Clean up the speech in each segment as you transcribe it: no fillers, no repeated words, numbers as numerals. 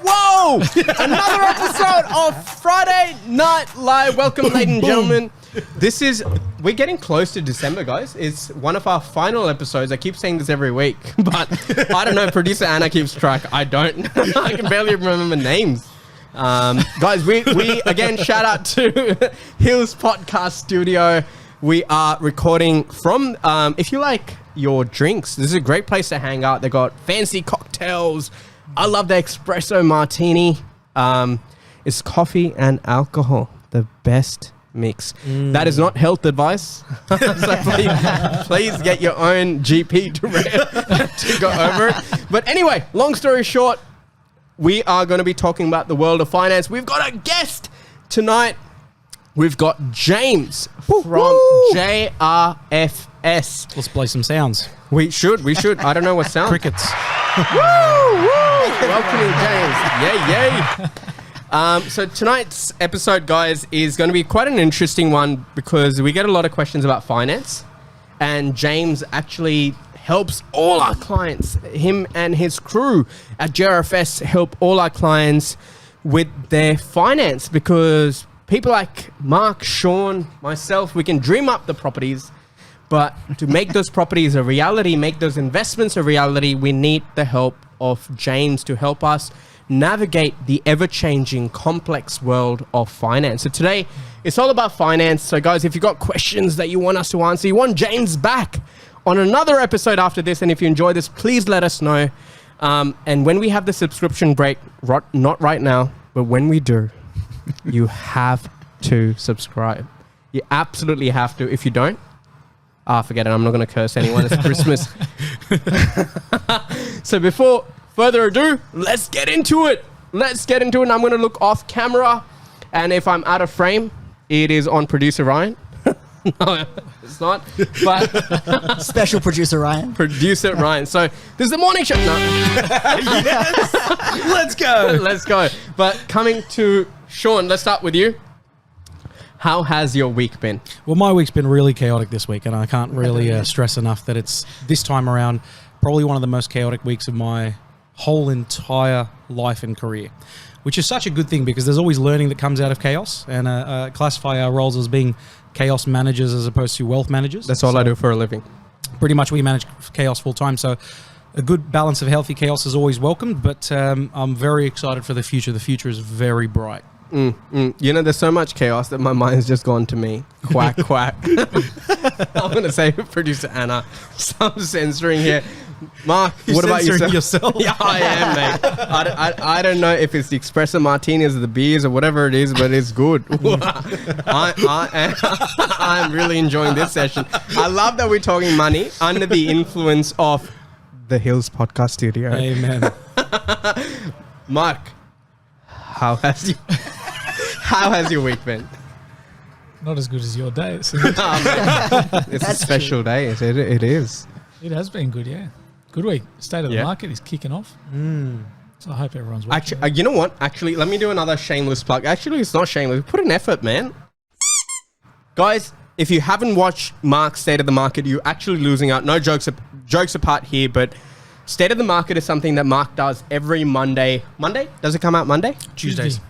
Whoa! Another episode of Friday Night Live. Welcome, ladies and gentlemen. We're getting close to December, guys. It's one of our final episodes. I keep saying this every week, but I don't know. Producer Anna keeps track. I don't. I can barely remember names. Guys, we again, shout out to Hills Podcast Studio. We are recording from, if you like your drinks, this is a great place to hang out. They got fancy cocktails. I love the espresso martini. It's coffee and alcohol, the best mix. That is not health advice. So please get your own GP to go over it. But anyway, long story short, we are going to be talking about the world of finance. We've got a guest tonight. We've got James from JRFS. Let's play some sounds. We should. I don't know what sound. Crickets. Woo! Welcoming James. Yay. So tonight's episode, guys, is going to be quite an interesting one because we get a lot of questions about finance, and James actually helps all our clients. Him and his crew at JRFS help all our clients with their finance because people like Mark, Sean, myself, we can dream up the properties, but to make those properties a reality, make those investments a reality, we need the help of James to help us navigate the ever-changing, complex world of finance. So today, it's all about finance. So guys, if you've got questions that you want us to answer, you want James back on another episode after this, and if you enjoy this, please let us know. And when we have the subscription break, not right now, but when we do, you have to subscribe. You absolutely have to. If you don't, forget it. I'm not going to curse anyone. It's Christmas. So before further ado, let's get into it. And I'm going to look off camera. And if I'm out of frame, it is on producer Ryan. No, it's not. But special producer Ryan. Producer Ryan. So this is the morning show. No. Yes. Let's go. But coming to Sean, let's start with you. How has your week been? Well, my week's been really chaotic this week, and I can't really stress enough that it's this time around probably one of the most chaotic weeks of my whole entire life and career, which is such a good thing because there's always learning that comes out of chaos, and classify our roles as being chaos managers as opposed to wealth managers. That's all I do for a living. Pretty much we manage chaos full time, so a good balance of healthy chaos is always welcomed, but I'm very excited for the future. The future is very bright. You know, there's so much chaos that my mind's just gone to me. Quack, quack. I'm going to say producer Anna. Some censoring here. Mark, what about yourself? Yeah, I am, mate. I don't know if it's the espresso martinis or the beers or whatever it is, but it's good. I'm really enjoying this session. I love that we're talking money under the influence of the Hills Podcast Studio. Amen. Mark, how has your week been? Not as good as your day. It's a special day. It is. It has been good, yeah. Good week. State of the market is kicking off. So I hope everyone's watching. Actually, you know what? Actually, let me do another shameless plug. Actually, it's not shameless. Put an effort, man. Guys, if you haven't watched Mark's State of the Market, you're actually losing out. No jokes apart here, but State of the Market is something that Mark does every Monday. Monday? Does it come out Monday? Tuesdays?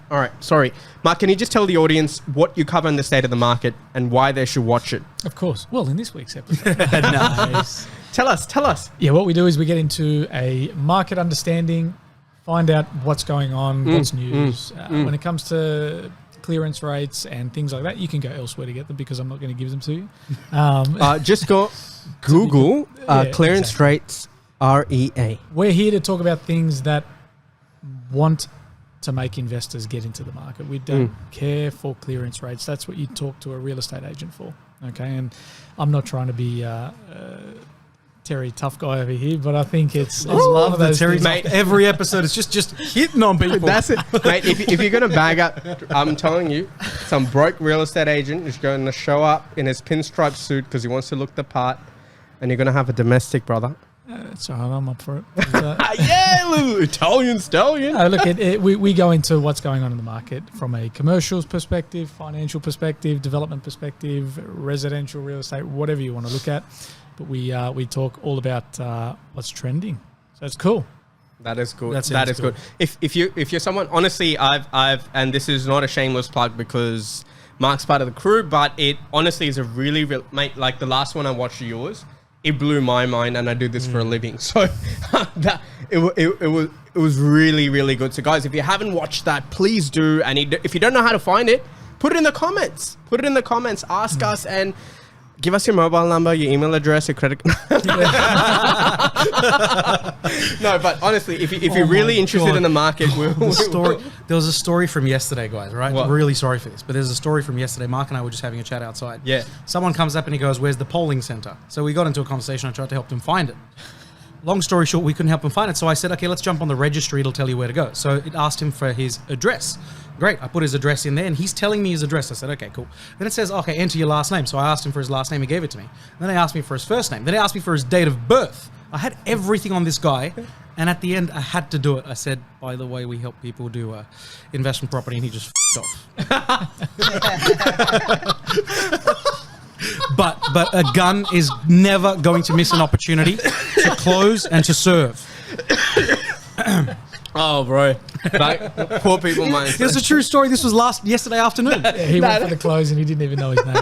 All right. Sorry. Mark, can you just tell the audience what you cover in the State of the Market and why they should watch it? Of course. Well, in this week's episode. Nice. Tell us. Yeah, what we do is we get into a market understanding, find out what's going on, what's news. When it comes to clearance rates and things like that, you can go elsewhere to get them because I'm not going to give them to you. Just go Google clearance rates REA. We're here to talk about things that want to make investors get into the market. We don't care for clearance rates. That's what you talk to a real estate agent for. Okay, and I'm not trying to be Terry tough guy over here, but I think it's one of those Terry, mate. Every episode is just hitting on people. That's it, mate. If you're gonna bag up, I'm telling you, some broke real estate agent is going to show up in his pinstripe suit because he wants to look the part, and you're gonna have a domestic, brother. That's all right. I'm up for it. Yeah, little Italian stallion. Look, we go into what's going on in the market from a commercials perspective, financial perspective, development perspective, residential real estate, whatever you want to look at. But we talk all about what's trending. So it's cool. That is good. That That sounds is good. If you're someone, honestly, I've and this is not a shameless plug because Mark's part of the crew, but it honestly is a really mate. Like the last one I watched of yours, it blew my mind, and I do this for a living. So it was really, really good. So guys, if you haven't watched that, please do. And if you don't know how to find it, put it in the comments. Put it in the comments. Ask us and give us your mobile number, your email address, your credit. No, but honestly, if you're really interested in the market, there was a story from yesterday, guys, right? What? Really sorry for this, but there's a story from yesterday. Mark and I were just having a chat outside. Yeah. Someone comes up and he goes, "Where's the polling center?" So we got into a conversation. I tried to help him find it. Long story short, we couldn't help him find it. So I said, okay, let's jump on the registry. It'll tell you where to go. So it asked him for his address. Great. I put his address in there and he's telling me his address. I said, okay, cool. Then it says, okay, enter your last name. So I asked him for his last name. He gave it to me. Then they asked me for his first name. Then they asked me for his date of birth. I had everything on this guy. And at the end, I had to do it. I said, by the way, we help people do investment property. And he just off. But a gun is never going to miss an opportunity to close and to serve. Oh, bro. Like, poor people mindset. It's a true story. This was yesterday afternoon. Yeah, he went for the close and he didn't even know his name.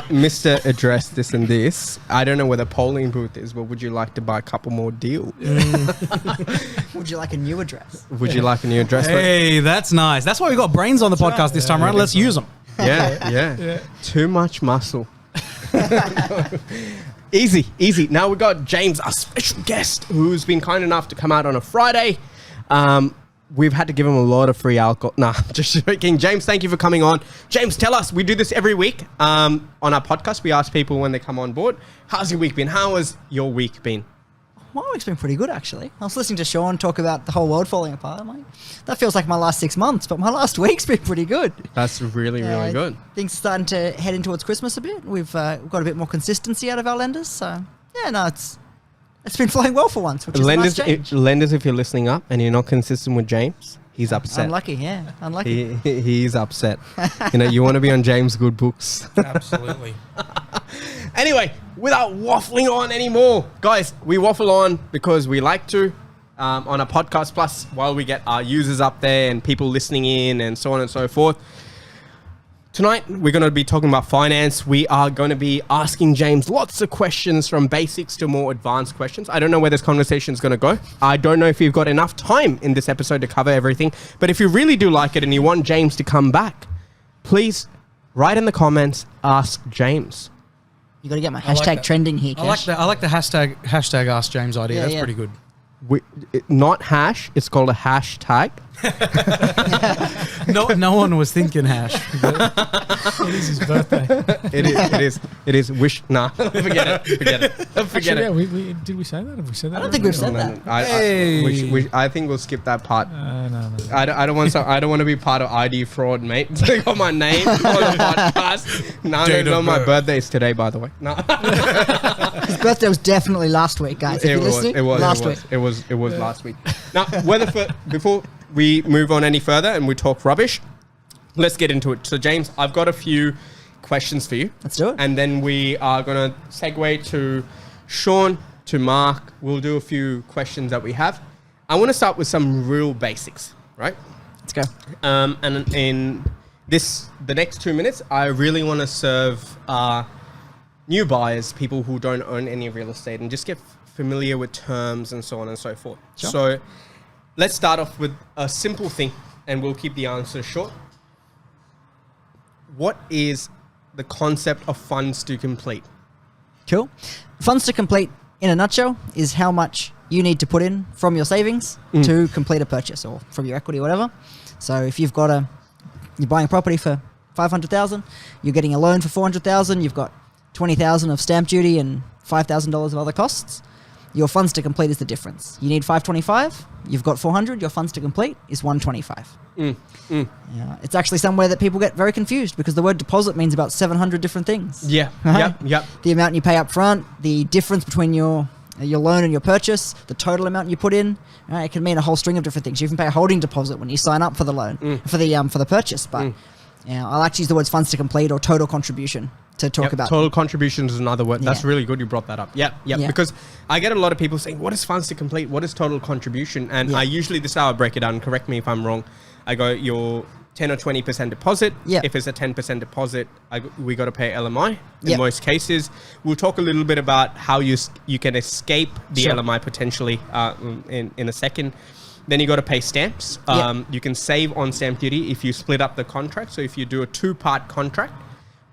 Mr. Address this and this. I don't know where the polling booth is, but would you like to buy a couple more deals? Would you like a new address? Would you like a new address? Hey, that's nice. That's why we got brains on the podcast this time around. Let's use them. Yeah. Too much muscle. Easy. Now we've got James, our special guest, who's been kind enough to come out on a Friday. We've had to give him a lot of free alcohol. Nah, just joking. James, thank you for coming on. James, tell us, we do this every week on our podcast. We ask people when they come on board, how's your week been? How has your week been? My week's been pretty good, actually. I was listening to Sean talk about the whole world falling apart. I'm like, that feels like my last 6 months, but my last week's been pretty good. That's really good. Things are starting to head in towards Christmas a bit. We've got a bit more consistency out of our lenders. So, yeah, no, it's been flowing well for once, which is a nice change. Lenders, if you're listening up and you're not consistent with James, he's upset. Unlucky, yeah. Unlucky. He's upset. You want to be on James' good books. Absolutely. Anyway, without waffling on anymore, guys, we waffle on because we like to on a podcast, plus while we get our users up there and people listening in and so on and so forth. Tonight, we're going to be talking about finance. We are going to be asking James lots of questions, from basics to more advanced questions. I don't know where this conversation is going to go. I don't know if you've got enough time in this episode to cover everything. But if you really do like it and you want James to come back, please write in the comments, ask James. You got to get my hashtag trending here, Kesh. I like the hashtag Ask James idea. That's pretty good. Not hash, it's called a hashtag. No one was thinking hash. It is his birthday. It is wish. Nah, forget it. Actually, yeah, did we say that? Have we said that? I don't think we've said that. I think we'll skip that part. No. I don't want to be part of ID fraud, mate. They got my name on the podcast. No, my birthday's today, by the way. No. His birthday was definitely last week, guys. If you're listening, it was last week. It was last week. Now, before we move on any further and we talk rubbish, let's get into it. So, James, I've got a few questions for you. Let's do it. And then we are going to segue to Sean, to Mark. We'll do a few questions that we have. I want to start with some real basics, right? Let's go. And in the next 2 minutes, I really want to serve new buyers, people who don't own any real estate, and just get familiar with terms and so on and so forth. Sure. So let's start off with a simple thing, and we'll keep the answer short. What is the concept of funds to complete? Cool. Funds to complete, in a nutshell, is how much you need to put in from your savings to complete a purchase, or from your equity or whatever. So if you're buying a property for $500,000, you're getting a loan for $400,000, you've got $20,000 of stamp duty and $5,000 of other costs. Your funds to complete is the difference. You need $525, you've got $400, your funds to complete is $125. Yeah, it's actually somewhere that people get very confused, because the word deposit means about 700 different things. Yeah. Right? Yep. The amount you pay up front, the difference between your loan and your purchase, the total amount you put in. It can mean a whole string of different things. You can pay a holding deposit when you sign up for the loan, for the purchase. But I like to use the words funds to complete or total contribution. to talk about. Total contributions is another word. That's Yeah. really good you brought that up. Yeah. Because I get a lot of people saying, what is funds to complete? What is total contribution? And I usually, this is how I break it down. Correct me if I'm wrong. I go, your 10 or 20% deposit. Yeah. If it's a 10% deposit, we got to pay LMI in Yeah. most cases. We'll talk a little bit about how you can escape the Sure. LMI potentially in a second. Then you got to pay stamps. Yeah. You can save on stamp duty if you split up the contract. So if you do a 2-part contract,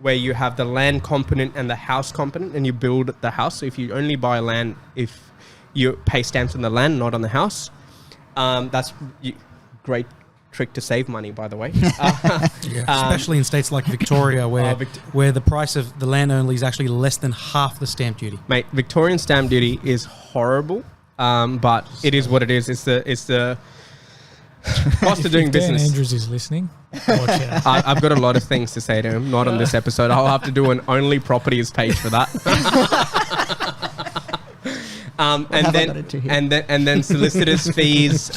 where you have the land component and the house component, and you build the house. So if you only buy land, if you pay stamps on the land, not on the house, that's great trick to save money, by the way. Especially in states like Victoria, where the price of the land only is actually less than half the stamp duty. Mate, Victorian stamp duty is horrible, but it is what it is. It's the cost of doing If Dan business. Andrews is listening, watch out. I've got a lot of things to say to him, not on this episode. I'll have to do an only properties page for that. And then solicitors fees.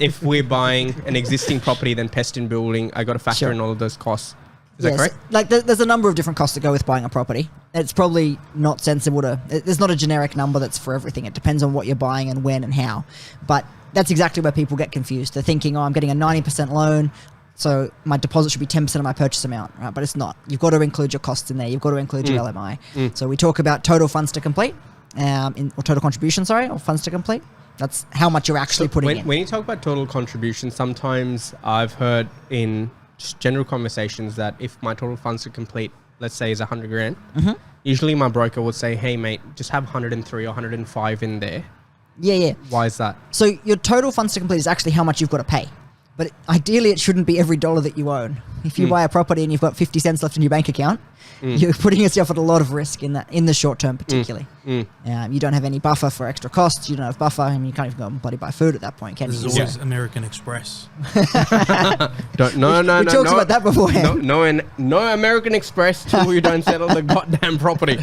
If we're buying an existing property, then pest and building. I got to factor in all of those costs. Is that correct? Like there's a number of different costs that go with buying a property. It's probably not sensible there's not a generic number that's for everything. It depends on what you're buying and when and how. But that's exactly where people get confused. They're thinking, I'm getting a 90% loan, so my deposit should be 10% of my purchase amount, right? But it's not. You've got to include your costs in there. You've got to include your LMI. So we talk about total funds to complete, or total contribution, or funds to complete. That's how much you're actually putting in. When you talk about total contribution, sometimes I've heard in just general conversations that if my total funds to complete, let's say, is 100 grand, usually my broker would say, hey, mate, just have 103 or 105 in there. Yeah. Why is that? So your total funds to complete is actually how much you've got to pay. But ideally, it shouldn't be every dollar that you own. If you buy a property and you've got 50 cents left in your bank account, you're putting yourself at a lot of risk in the short term, particularly. You don't have any buffer for extra costs. You don't have buffer. I mean, you can't even go and bloody buy food at that point, can This you? is always American Express. We talked about that beforehand. No American Express till you don't settle the goddamn property.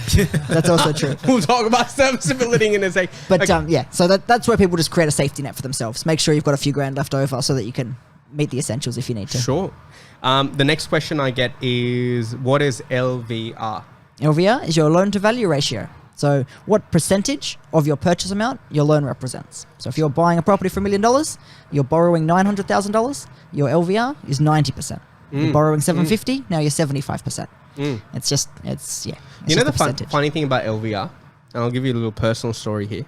That's also true. We'll talk about serviceability in a sec. But so that's where people just create a safety net for themselves. Make sure you've got a few grand left over so that you can meet the essentials if you need to. Sure. The next question I get is, what is LVR? LVR is your loan to value ratio. So what percentage of your purchase amount your loan represents. So if you're buying a property for $1 million, you're borrowing $900,000, your LVR is 90%. You're borrowing $750,000, now you're 75%. It's You know the percentage. funny thing about LVR, and I'll give you a little personal story here.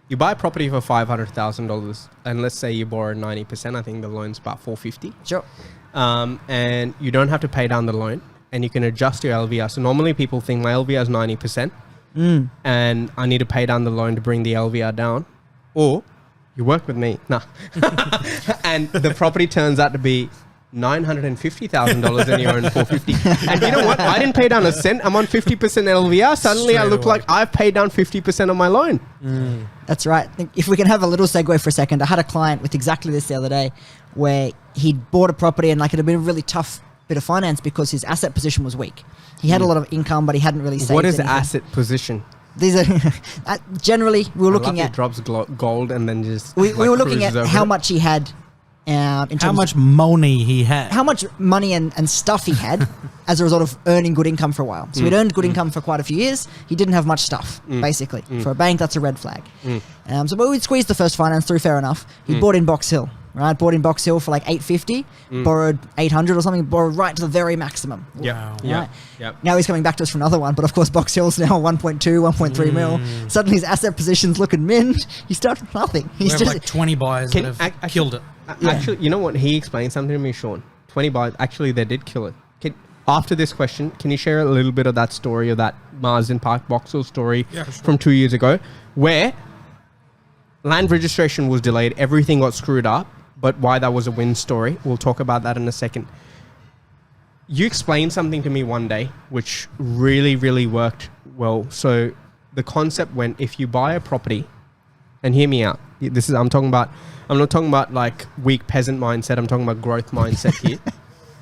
You buy a property for $500,000, and let's say you borrow 90%. I think the loan's about $450,000. Sure. And you don't have to pay down the loan, and you can adjust your LVR. So normally people think my LVR is 90%, and I need to pay down the loan to bring the LVR down, or you work with me, and the property turns out to be $950,000 and you own $450,000. And you know what? I didn't pay down a cent. I'm on 50% LVR. Suddenly I look like I've paid down 50% of my loan. That's right. If we can have a little segue for a second, I had a client with exactly this the other day where he'd bought a property and it had been a really tough bit of finance because his asset position was weak. He had a lot of income, but he hadn't really saved What is anything. asset position? These are generally we were looking at drops gold and then just we were looking at cruises how over much he had in terms How much money he had. how much money and stuff he had as a result of earning good income for a while. So he'd earned good income for quite a few years. He didn't have much stuff, basically. For a bank, that's a red flag. But we'd squeezed the first finance through, fair enough. He bought in Box Hill, right? Bought in Box Hill for like $850, borrowed $800 or something, borrowed right to the very maximum. Yeah. Right? Yeah. Now he's coming back to us for another one, but of course Box Hill's now 1.2, 1.3 mil. Suddenly his asset position's looking mint. He started with nothing. We He's have just like 20 buyers that have killed it. Actually, you know what? He explained something to me, Sean. 20 buys. Actually, they did kill it. After this question, can you share a little bit of that story, of that Marsden Park Boxall story from 2 years ago, where land registration was delayed, everything got screwed up, but why that was a win story? We'll talk about that in a second. You explained something to me one day, which really, really worked well. So the concept went, if you buy a property, and hear me out. I'm not talking about like weak peasant mindset. I'm talking about growth mindset here.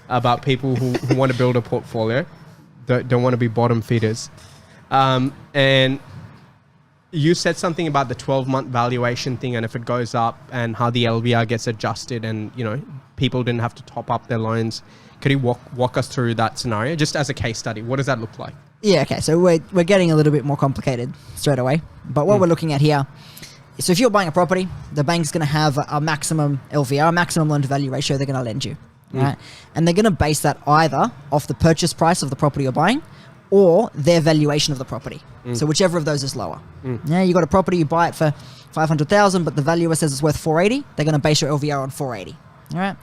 About people who want to build a portfolio, don't want to be bottom feeders. And you said something about the 12-month valuation thing, and if it goes up, and how the LVR gets adjusted, and people didn't have to top up their loans. Could you walk us through that scenario, just as a case study? What does that look like? Yeah, okay. So we're getting a little bit more complicated straight away. But what we're looking at here, so if you're buying a property, the bank's going to have a maximum LVR, a maximum loan to value ratio they're going to lend you, right? And they're going to base that either off the purchase price of the property you're buying or their valuation of the property. So whichever of those is lower. Yeah, you got a property, you buy it for 500,000, but the valuer says it's worth 480. They're going to base your LVR on 480. All right.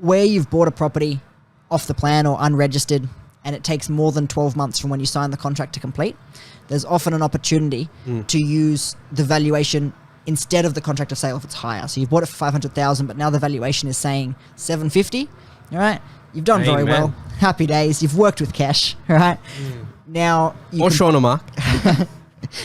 Where you've bought a property off the plan or unregistered, and it takes more than 12 months from when you sign the contract to complete, there's often an opportunity to use the valuation instead of the contract of sale if it's higher. So you've bought it for 500,000, but now the valuation is saying 750. All right. You've done very well. Happy days. You've worked with cash. All right. Now, Or Sean or Mark.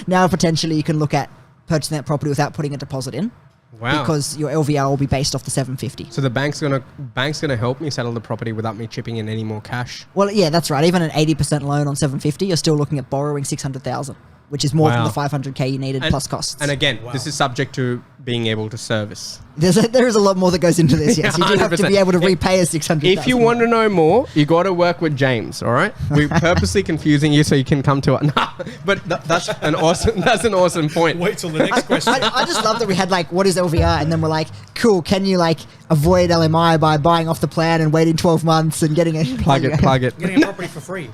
now potentially you can look at purchasing that property without putting a deposit in. Wow. Because your LVR will be based off the 750. So the bank's gonna help me settle the property without me chipping in any more cash. Well, yeah, that's right. Even an 80% loan on 750, you're still looking at borrowing 600,000, which is more than the 500k you needed plus costs. And again, this is subject to being able to service. There is a lot more that goes into this. Yes, you do have to 100%. be able to repay a 600,000. If you want to know more, you got to work with James. All right, we're purposely confusing you so you can come to it. Nah, but that's an awesome point. Wait till the next question. I just love that we had like, what is LVR? And then we're like, cool, can you like avoid LMI by buying off the plan and waiting 12 months and getting a... Plug it. Getting a property for free.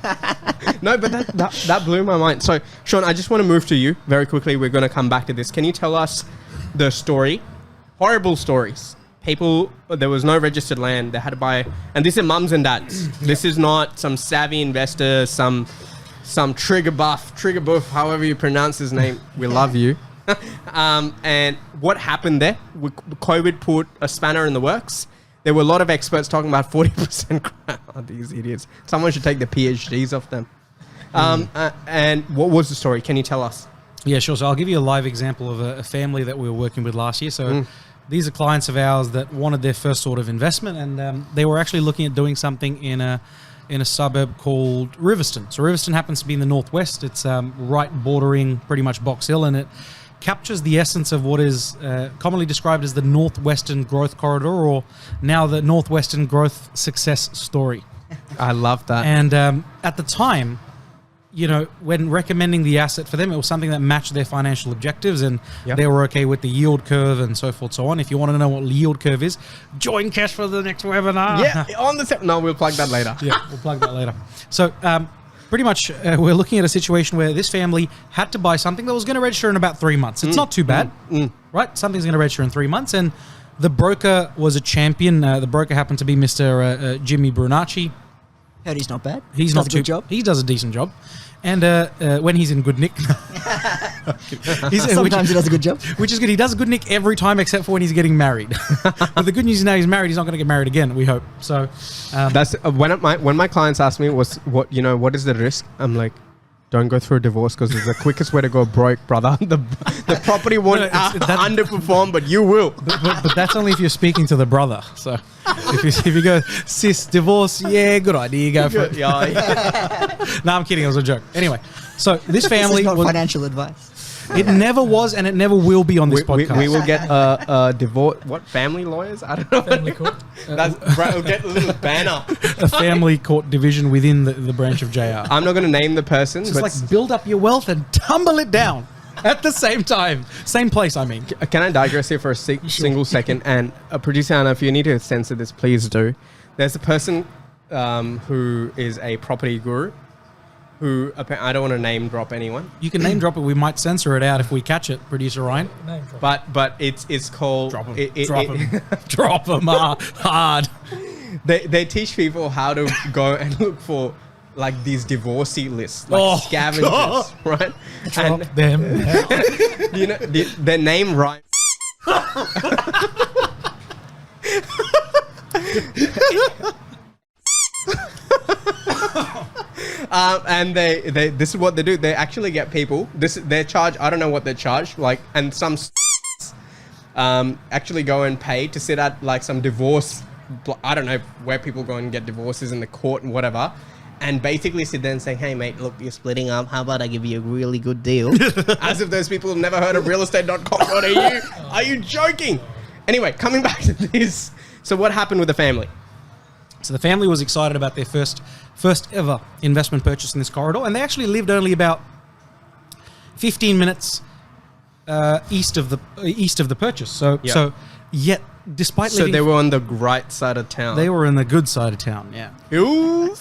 No, but that blew my mind. So, Sean, I just want to move to you very quickly. We're going to come back to this. Can you tell us the story? Horrible stories. People, there was no registered land. They had to buy, and this is mums and dads. This is not some savvy investor, some trigger buff, however you pronounce his name. We love you. And what happened there? COVID put a spanner in the works. There were a lot of experts talking about 40% crap. Oh, these idiots. Someone should take the PhDs off them. And what was the story? Can you tell us? Yeah, sure. So I'll give you a live example of a family that we were working with last year. So these are clients of ours that wanted their first sort of investment, and they were actually looking at doing something in a suburb called Riverstone. So Riverstone happens to be in the northwest. It's right bordering pretty much Box Hill, and it captures the essence of what is commonly described as the Northwestern Growth Corridor, or now the Northwestern Growth Success Story. I love that. And at the time, you know, when recommending the asset for them, it was something that matched their financial objectives, and they were okay with the yield curve and so forth, so on. If you want to know what yield curve is, join Cash for the next webinar. Yeah, on the no, we'll plug that later. Yeah, we'll plug that later. So, pretty much, we're looking at a situation where this family had to buy something that was going to register in about 3 months. It's not too bad, right? Something's going to register in 3 months, and the broker was a champion. The broker happened to be Mr. Jimmy Brunacci. Heard he's not bad. He's Does not a too good job. He does a decent job, and when he's in good nick, Sometimes he does a good job. which is good. He does a good nick every time except for when he's getting married. But the good news is now he's married. He's not going to get married again. We hope. So That's when my clients ask me what is the risk, I'm like, don't go through a divorce because it's the quickest way to go broke, brother. The property won't underperform, but you will. but that's only if you're speaking to the brother. So if you go, sis, divorce, yeah, good idea, go for it. No, I'm kidding. It was a joke. Anyway, so this family This is not was, financial advice. it never was and it never will be on this podcast. We will get a divorce. What, family lawyers? I don't know. Family court. We'll get a little banner. a family court division within the branch of JR. I'm not going to name the person. Just but like build up your wealth and tumble it down at the same time. Same place, I mean. Can I digress here for a single second? And producer Anna, if you need to censor this, please do. There's a person who is a property guru who, I don't want to name drop anyone. You can name drop it. We might censor it out if we catch it, producer Ryan. Name drop. But it's called... Drop them. Drop them hard. They teach people how to go and look for like these divorcee lists, like scavengers, God. right? Drop them. You know, their name rhymes. And they this is what they do. They actually get people. They charge. I don't know what they charge. Like, and some actually go and pay to sit at like some divorce. I don't know where people go and get divorces in the court and whatever, and basically sit there and say, "Hey mate, look, you're splitting up. How about I give you a really good deal?" As if those people have never heard of realestate.com. Are you joking? Anyway, coming back to this. So what happened with the family? So the family was excited about their first ever investment purchase in this corridor, and they actually lived only about 15 minutes east of the purchase. So yet despite So they were on the right side of town. they were in the good side of town. Yeah. Ooh.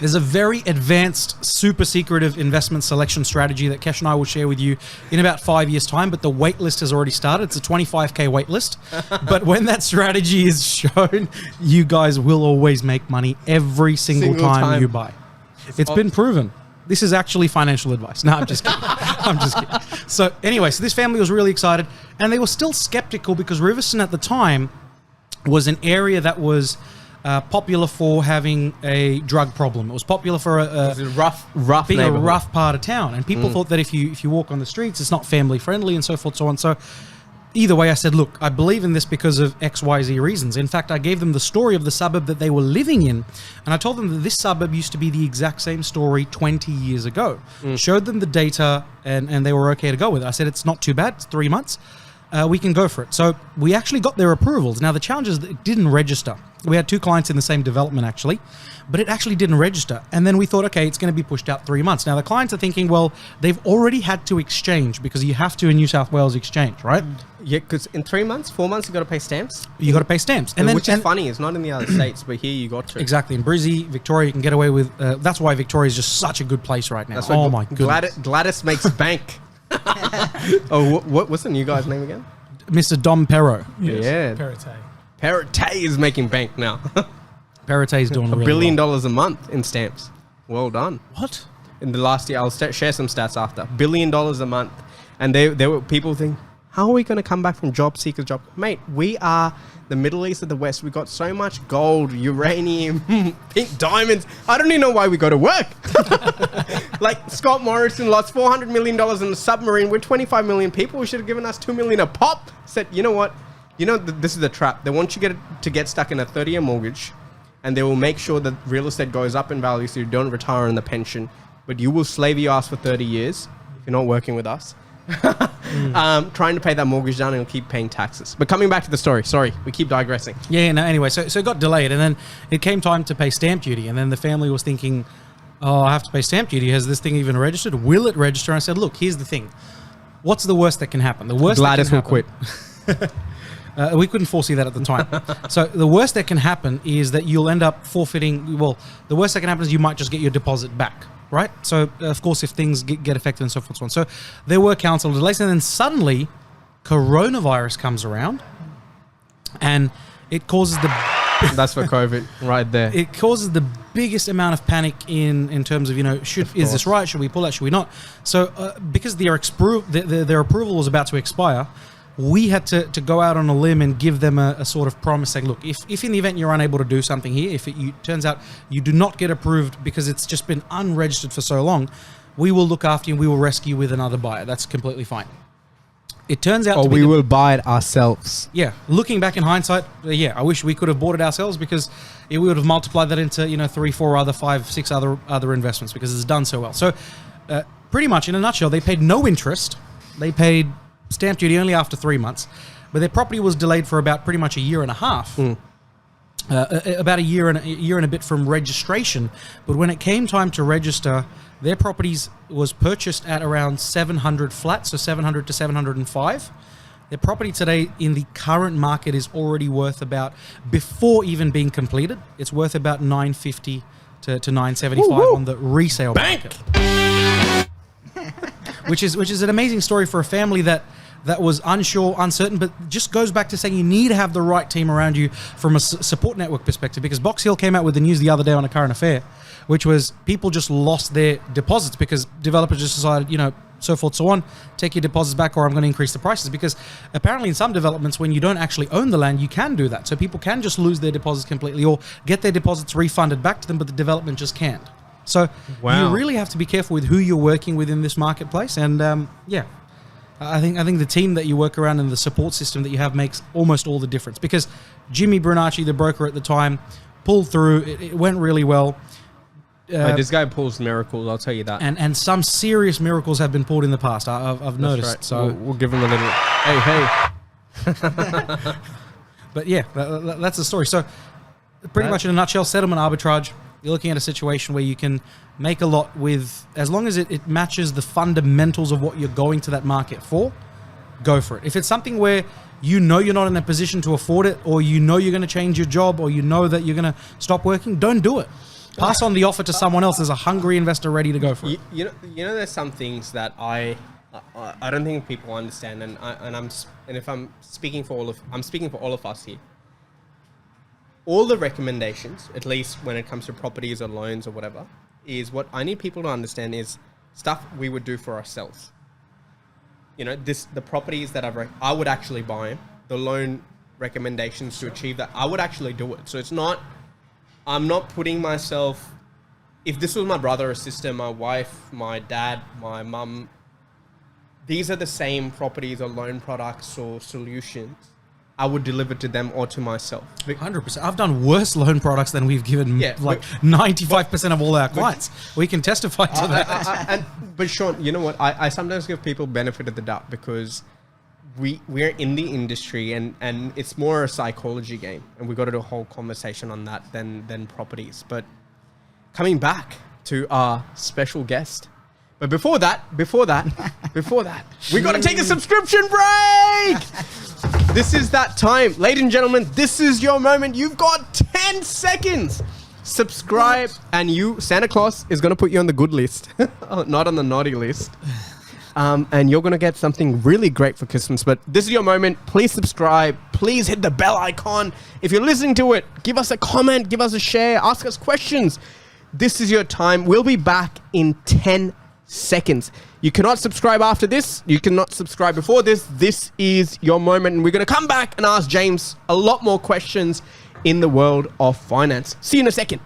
There's a very advanced, super secretive investment selection strategy that Kesh and I will share with you in about 5 years' time, but the wait list has already started. It's a 25K wait list. But when that strategy is shown, you guys will always make money every single time you buy. It's been proven. This is actually financial advice. No, I'm just kidding. I'm just kidding. So anyway, so this family was really excited, and they were still skeptical because Riverstone at the time was an area that was popular for having a drug problem. It was popular for It's a rough being a neighborhood. rough part of town, and people thought that if you walk on the streets, it's not family friendly and so forth, so on. So either way, I said, look, I believe in this because of XYZ reasons. In fact, I gave them the story of the suburb that they were living in, and I told them that this suburb used to be the exact same story 20 years ago. Showed them the data, and they were okay to go with it. I said, it's not too bad. It's 3 months. We can go for it. So we actually got their approvals. Now, the challenge is that it didn't register. We had 2 clients in the same development, actually, but it actually didn't register. And then we thought, okay, it's going to be pushed out 3 months. Now, the clients are thinking, well, they've already had to exchange because you have to in New South Wales exchange, right? Yeah, because in 3 months, 4 months, you got to pay stamps. You got to pay stamps. And Which is funny. It's not in the other states, but here you got to. Exactly. In Brizzy, Victoria, you can get away with... that's why Victoria is just such a good place right now. That's Oh, why my goodness. Gladys makes bank. Oh, what's the new guy's name again? Mr. Dom Perro. Yes. Yeah. Perrottet. Perrottet is making bank now. Perrottet is doing $1 really billion well. a month in stamps. Well done. What? In the last year, I'll share some stats after. $1 billion a month. And there were people think, how are we going to come back from job seekers job? Mate, we are the Middle East of the West. We got so much gold, uranium, pink diamonds. I don't even know why we go to work. Like Scott Morrison lost $400 million in a submarine. We're 25 million people. We should have given us $2 million a pop. Said, you know what? This is the trap. They want you to get stuck in a 30-year mortgage, and they will make sure that real estate goes up in value so you don't retire on the pension. But you will slave your ass for 30 years if you're not working with us. Trying to pay that mortgage down and keep paying taxes. But coming back to the story, sorry, we keep digressing. Yeah, no, anyway, so it got delayed, and then it came time to pay stamp duty, and then the family was thinking, oh, I have to pay stamp duty. Has this thing even registered? Will it register? And I said, look, here's the thing. What's the worst that can happen? The worst Gladys will that can quit. happen, we couldn't foresee that at the time. So the worst that can happen is that you'll end up forfeiting. Well, the worst that can happen is you might just get your deposit back, right? So, of course, if things get affected and so forth and so on. So there were council delays, and then suddenly coronavirus comes around, and it causes the... That's for COVID right there. It causes the biggest amount of panic in terms of, is this right? Should we pull out? Should we not? So because their approval was about to expire, we had to go out on a limb and give them a sort of promise saying, look, if in the event you're unable to do something here, if it turns out you do not get approved because it's just been unregistered for so long, we will look after you and we will rescue you with another buyer. That's completely fine. It turns out we will buy it ourselves. Yeah, looking back in hindsight, I wish we could have bought it ourselves because we would have multiplied that into 3, 4 other 5, 6 other investments because it's done so well. So pretty much in a nutshell, they paid no interest. They paid stamp duty only after 3 months, but their property was delayed for about pretty much a year and a half. About a year and a bit from registration. But when it came time to register, their properties was purchased at around 700 flats, so 700 to 705. Their property today in the current market is already worth about, before even being completed, it's worth about 950 to 975 on the resale market. Which is an amazing story for a family that was unsure, uncertain, but just goes back to saying you need to have the right team around you from a support network perspective, because Box Hill came out with the news the other day on A Current Affair, which was people just lost their deposits because developers just decided, so forth, so on, take your deposits back or I'm going to increase the prices, because apparently in some developments when you don't actually own the land, you can do that. So people can just lose their deposits completely or get their deposits refunded back to them, but the development just can't. So you really have to be careful with who you're working with in this marketplace. And I think the team that you work around and the support system that you have makes almost all the difference, because Jimmy Brunacci, the broker at the time, pulled through. It went really well. This guy pulls miracles, I'll tell you that. And some serious miracles have been pulled in the past, I've noticed. Right. So we'll give him a little, hey. But yeah, that's the story. So Pretty much in a nutshell, settlement arbitrage. You're looking at a situation where you can make a lot with, as long as it matches the fundamentals of what you're going to that market for, go for it. If it's something where you know you're not in a position to afford it, or you know you're going to change your job, or you know that you're going to stop working, don't do it. Pass on the offer to someone else. There's a hungry investor ready to go for it. You know, there's some things that I don't think people understand, and if I'm speaking for all of us here. All the recommendations, at least when it comes to properties or loans or whatever, is what I need people to understand is stuff we would do for ourselves. You know, the properties that I would actually buy them, the loan recommendations to achieve that, I would actually do it. So I'm not putting myself, if this was my brother or sister, my wife, my dad, my mum, these are the same properties or loan products or solutions I would deliver to them or to myself. 100%. I've done worse loan products than we've given 95% of all our clients. We can testify to that. But Sean, you know what? I sometimes give people benefit of the doubt because we're in the industry and it's more a psychology game, and we got to do a whole conversation on that than properties. But coming back to our special guest. But before that, we got to take a subscription break. This is that time. Ladies and gentlemen, this is your moment. You've got 10 seconds. Subscribe, and Santa Claus is going to put you on the good list, not on the naughty list. And you're going to get something really great for Christmas. But this is your moment. Please subscribe. Please hit the bell icon. If you're listening to it, give us a comment, give us a share, ask us questions. This is your time. We'll be back in 10 seconds. You cannot subscribe after this. You cannot subscribe before this. This is your moment. And we're going to come back and ask James a lot more questions in the world of finance. See you in a second.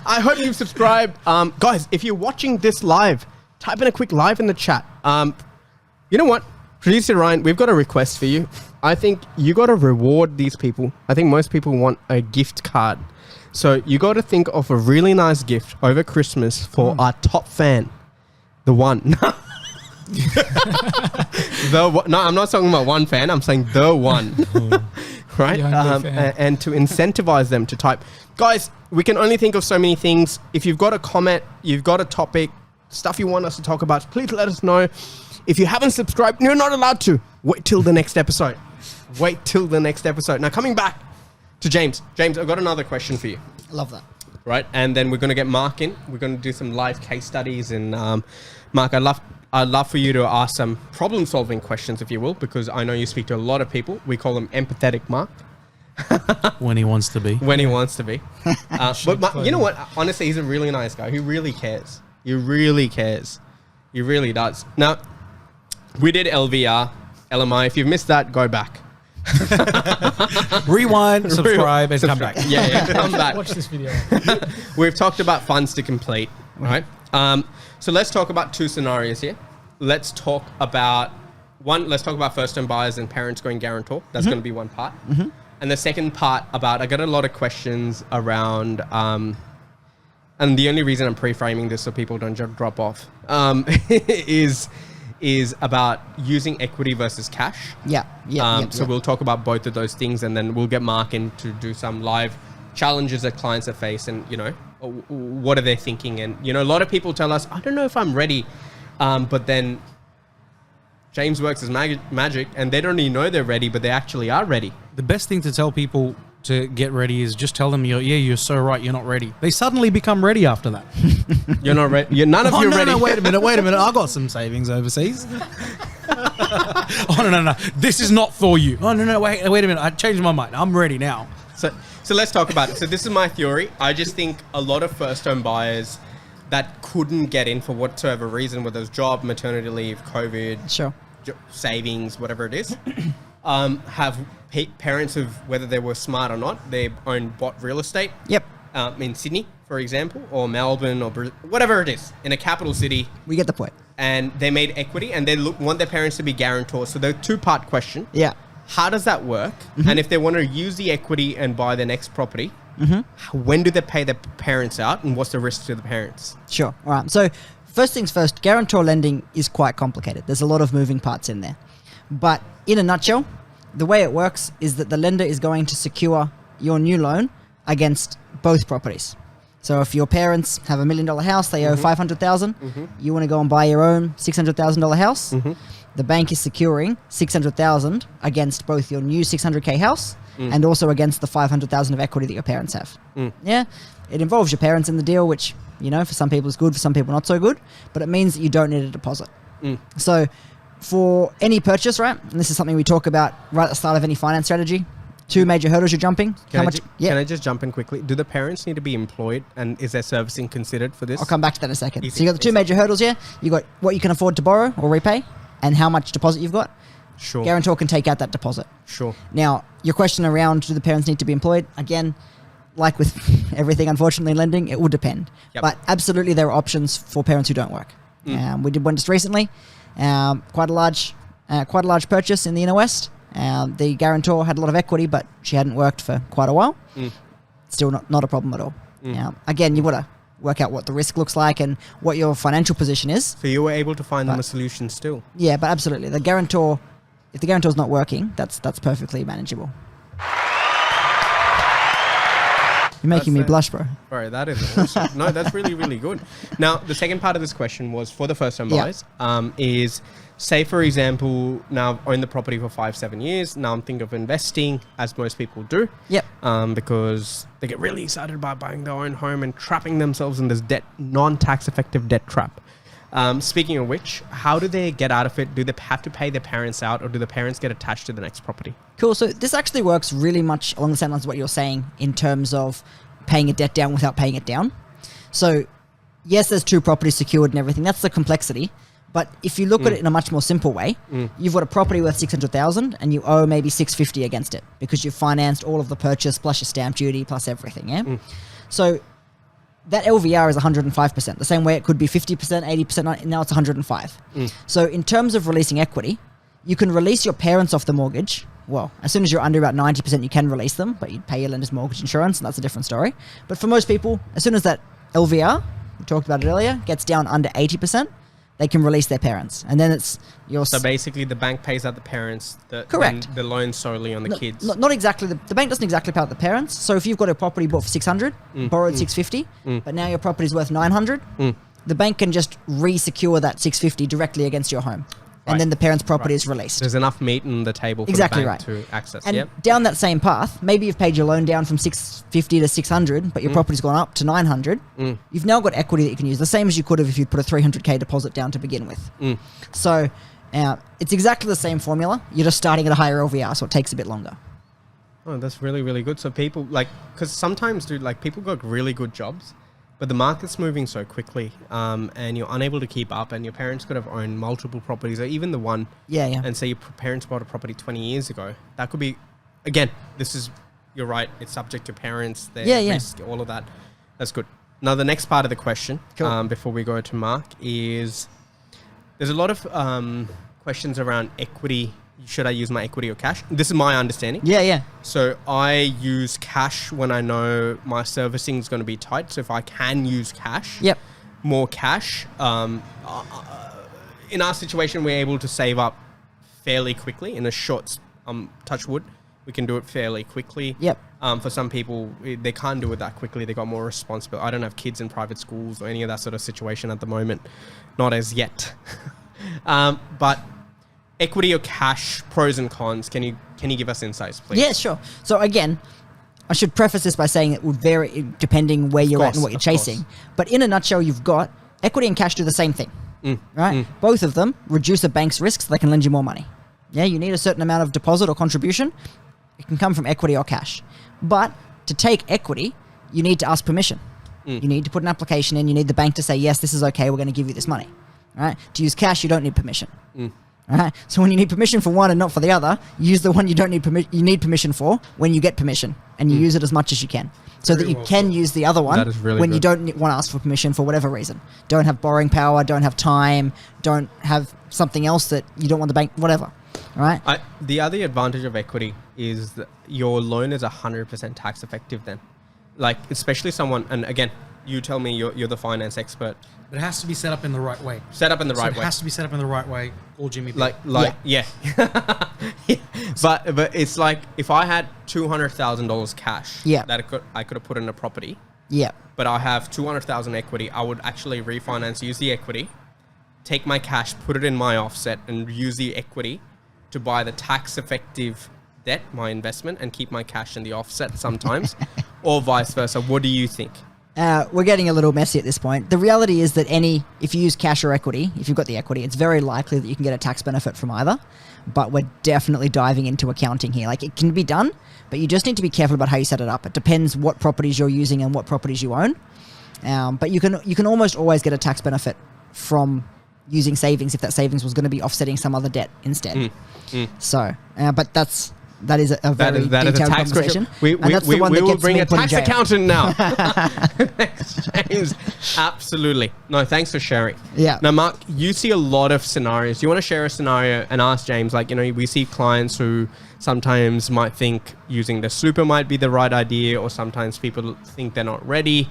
I hope you've subscribed. Guys, if you're watching this live, type in a quick live in the chat. You know what? Producer Ryan, we've got a request for you. I think you got to reward these people. I think most people want a gift card. So you got to think of a really nice gift over Christmas for our top fan, the one. No, I'm not talking about one fan. I'm saying the one, right? And to incentivize them to type. Guys, we can only think of so many things. If you've got a comment, you've got a topic, stuff you want us to talk about, please let us know. If you haven't subscribed, you're not allowed to. Wait till the next episode. Now coming back to James. James, I've got another question for you. Love that. Right, and then we're going to get Marc in. We're going to do some live case studies. And Marc, I'd love for you to ask some problem-solving questions, if you will, because I know you speak to a lot of people. We call him empathetic Marc. When he wants to be. But Marc, you know what? Honestly, he's a really nice guy. He really cares. He really does. Now, we did LVR, LMI. If you've missed that, go back. Rewind, subscribe, and come back. Yeah, come back. Watch this video. We've talked about funds to complete, right? So let's talk about two scenarios here. Let's talk about first-time buyers and parents going guarantor. That's going to be one part. And the second part I got a lot of questions around, and the only reason I'm pre-framing this so people don't drop off, is about using equity versus cash. So we'll talk about both of those things, and then we'll get Marc in to do some live challenges that clients have faced, and what are they thinking. And a lot of people tell us, I don't know if I'm ready, but then James works as magic, and they don't even know they're ready, but they actually are ready. The best thing to tell people to get ready is just tell them, you're so right, you're not ready. They suddenly become ready after that. You're not ready. None of you are ready. No, wait a minute. I got some savings overseas. No. This is not for you. No, wait a minute. I changed my mind. I'm ready now. So let's talk about it. So this is my theory. I just think a lot of first-home buyers that couldn't get in for whatsoever reason, whether it's job, maternity leave, COVID, savings, whatever it is, have parents who've, whether they were smart or not, they bought real estate. In Sydney, for example, or Melbourne, or whatever it is, in a capital city. We get the point. And they made equity, and they want their parents to be guarantors. So the two-part question. How does that work? And if they want to use the equity and buy their next property, when do they pay their parents out, and what's the risk to the parents? Sure. All right. So first things first, guarantor lending is quite complicated. There's a lot of moving parts in there. But in a nutshell, the way it works is that the lender is going to secure your new loan against both properties. So if your parents have $1 million house, they owe $500,000. You want to go and buy your own $600,000 house. The bank is securing $600,000 against both your new $600K house and also against the $500,000 of equity that your parents have. Yeah, it involves your parents in the deal, which for some people is good, for some people not so good. But it means that you don't need a deposit. So for any purchase, right? And this is something we talk about right at the start of any finance strategy. 2 major hurdles you're jumping. Can I just jump in quickly? Do the parents need to be employed, and is their servicing considered for this? I'll come back to that in a second. So you got the 2 major hurdles here. You got what you can afford to borrow or repay, and how much deposit you've got. Sure. Guarantor can take out that deposit. Sure. Now, your question around do the parents need to be employed? Again, like with everything, unfortunately, in lending, it will depend. Yep. But absolutely, there are options for parents who don't work. We did one just recently. Quite a large purchase in the inner west. The guarantor had a lot of equity, but she hadn't worked for quite a while. Still not a problem at all. Again, you've got to work out what the risk looks like and what your financial position is. So you were able to find them a solution still? Yeah, but absolutely. The guarantor, if the guarantor's not working, that's perfectly manageable. You're making me blush, bro. Bro, that is awesome. No, that's really, really good. Now, the second part of this question was for the first-time buyers, is, say, for example, now I've owned the property for 5-7 years. Now I'm thinking of investing, as most people do. Yep. Because they get really excited about buying their own home and trapping themselves in this non-tax effective debt trap. Speaking of which, how do they get out of it? Do they have to pay their parents out, or do the parents get attached to the next property? Cool. So this actually works really much along the same lines of what you're saying in terms of paying a debt down without paying it down. So yes, there's 2 properties secured and everything. That's the complexity. But if you look at it in a much more simple way, you've got a property worth $600,000 and you owe maybe $650 against it because you've financed all of the purchase plus your stamp duty plus everything. Yeah. So that LVR is 105%. The same way it could be 50%, 80%. Now it's 105. So in terms of releasing equity, you can release your parents off the mortgage. Well, as soon as you're under about 90%, you can release them, but you pay your lender's mortgage insurance, and that's a different story. But for most people, as soon as that LVR, we talked about it earlier, gets down under 80%, they can release their parents. And then it's your... So basically the bank pays out the parents, correct, the loan solely on the kids. Not exactly. The bank doesn't exactly pay out the parents. So if you've got a property bought for 600, borrowed 650, but now your property's worth 900, the bank can just re-secure that 650 directly against your home. And then the parent's property is released. There's enough meat on the table for exactly the bank to access. And down that same path, maybe you've paid your loan down from 650 to 600, but your property's gone up to 900. You've now got equity that you can use, the same as you could have if you'd put a 300K deposit down to begin with. So it's exactly the same formula. You're just starting at a higher LVR, so it takes a bit longer. Oh, that's really, really good. So people, because sometimes, dude, people got really good jobs, but the market's moving so quickly, and you're unable to keep up, and your parents could have owned multiple properties, or even the one. Yeah. And say your parents bought a property 20 years ago. That could be, again, you're right, it's subject to parents, their risk, all of that. That's good. Now, the next part of the question, before we go to Mark, is there's a lot of questions around equity. Should I use my equity or cash? This is my understanding. Yeah. So I use cash when I know my servicing is going to be tight. So if I can use cash, more cash. In our situation, we're able to save up fairly quickly in a short, touch wood. We can do it fairly quickly. For some people, they can't do it that quickly. They got more responsibility. I don't have kids in private schools or any of that sort of situation at the moment. Not as yet. But equity or cash, pros and cons. Can you give us insights, please? Yeah, sure. So again, I should preface this by saying it would vary depending where you're at and what you're chasing. But in a nutshell, you've got equity and cash do the same thing, right? Both of them reduce a bank's risk so they can lend you more money. Yeah, you need a certain amount of deposit or contribution. It can come from equity or cash. But to take equity, you need to ask permission. You need to put an application in. You need the bank to say, yes, this is okay. We're going to give you this money. All right? To use cash, you don't need permission. Right? So when you need permission for one and not for the other, use the one you don't need you need permission for when you get permission, and you use it as much as you can, so that you can use the other one when you don't want to ask for permission for whatever reason. Don't have borrowing power, don't have time, don't have something else that you don't want the bank, whatever. All right. The other advantage of equity is that your loan is 100% tax effective then. Especially someone, and again, you tell me, you're the finance expert. But it has to be set up in the right way. Set up in the right way. It has to be set up in the right way. Call Jimmy. Yeah. but it's like if I had $200,000 cash Yeah. that I could have put in a property, Yeah. but I have 200,000 equity, I would actually refinance, use the equity, take my cash, put it in my offset, and use the equity to buy the tax effective debt, my investment, and keep my cash in the offset sometimes, or vice versa. What do you think? We're getting a little messy at this point. The reality is that if you use cash or equity, if you've got the equity, it's very likely that you can get a tax benefit from either. But we're definitely diving into accounting here. Like, it can be done, but you just need to be careful about how you set it up. It depends what properties you're using and what properties you own. But you can almost always get a tax benefit from using savings if that savings was going to be offsetting some other debt instead. So, but that is a very detailed conversation. We will bring a tax jail. accountant now. Thanks, James. Absolutely. No, thanks for sharing. Yeah. Now, Mark, you see a lot of scenarios. You want to share a scenario and ask James, like, we see clients who sometimes might think using the super might be the right idea, or sometimes people think they're not ready.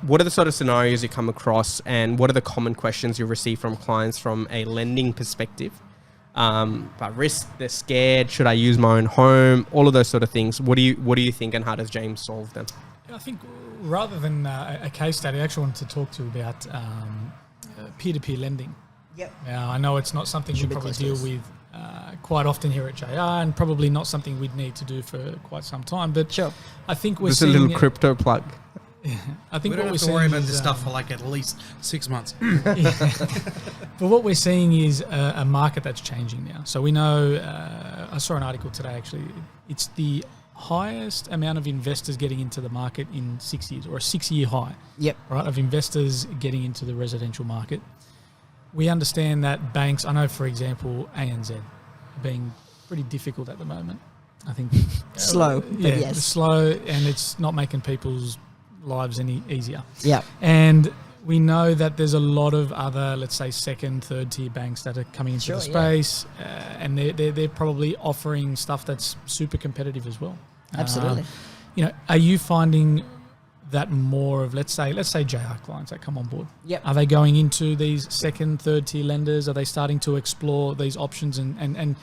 What are the sort of scenarios you come across, and what are the common questions you receive from clients from a lending perspective? About risk, they're scared. Should I use my own home? All of those sort of things. What do you think, and how does James solve them? I think rather than a case study, I actually wanted to talk to you about peer-to-peer lending. Yep. Now, I know it's not something we probably deal close. with quite often here at JR, and probably not something we'd need to do for quite some time. But Sure. I think we're Just a seeing little crypto plug. I think We don't what have we're to worry seeing about is, this stuff for like at least 6 months. But what we're seeing is a market that's changing now. So we know, I saw an article today actually, it's the highest amount of investors getting into the market in 6 years, or a 6-year high. Yep. Right, of investors getting into the residential market. We understand that banks, I know for example, ANZ, are being pretty difficult at the moment. I think Slow, but yeah, yes. slow, and it's not making people's lives any easier. Yeah. And we know that there's a lot of other, let's say, second, third tier banks that are coming into the space, and they're probably offering stuff that's super competitive as well. Absolutely. Are you finding that more of, let's say JR clients that come on board? Yep. Are they going into these second, third tier lenders? Are they starting to explore these options and